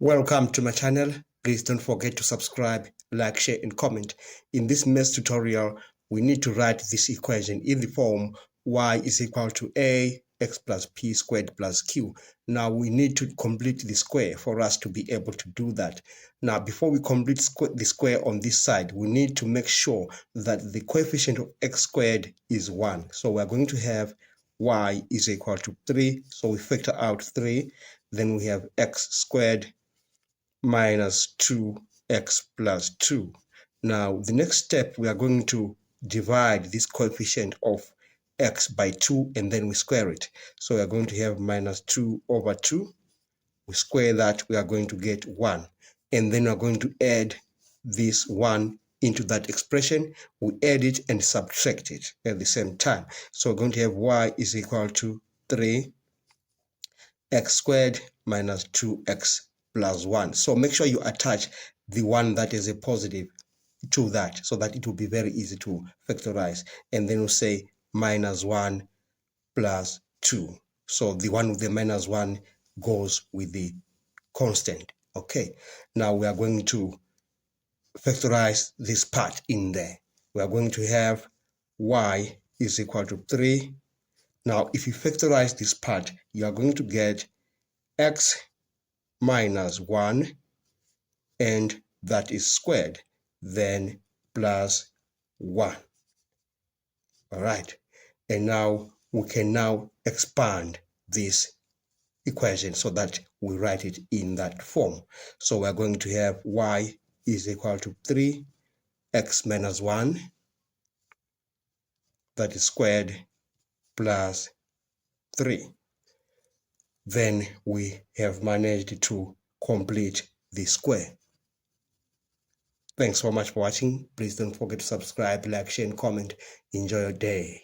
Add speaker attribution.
Speaker 1: Welcome to my channel. Please don't forget to subscribe, like, share, and comment. In this math tutorial, we need to write this equation in the form y is equal to ax plus p squared plus q. Now we need to complete the square for us to be able to do that. Now before we complete the square on this side, we need to make sure that the coefficient of x squared is 1. So we're going to have y is equal to 3. So we factor out 3. Then we have x squared minus 2x plus 2. Now, the next step, we are going to divide this coefficient of x by 2, and then we square it. So we are going to have minus 2 over 2. We square that, we are going to get 1. And then we are going to add this 1 into that expression. We add it and subtract it at the same time. So we're going to have y is equal to 3x squared minus 2x plus 1. So make sure you attach the one that is a positive to that so that it will be very easy to factorize. And then we'll say minus 1 plus 2. So the one with the minus 1 goes with the constant. Okay, now we are going to factorize this part in there. We are going to have y is equal to 3. Now if you factorize this part, you are going to get x minus 1, and that is squared, then plus 1. All right, and now we can now expand this equation so that we write it in that form. So we're going to have y is equal to 3x minus 1, that is squared, plus 3. Then we have managed to complete the square. Thanks so much for watching. Please don't forget to subscribe, like, share, and comment. Enjoy your day.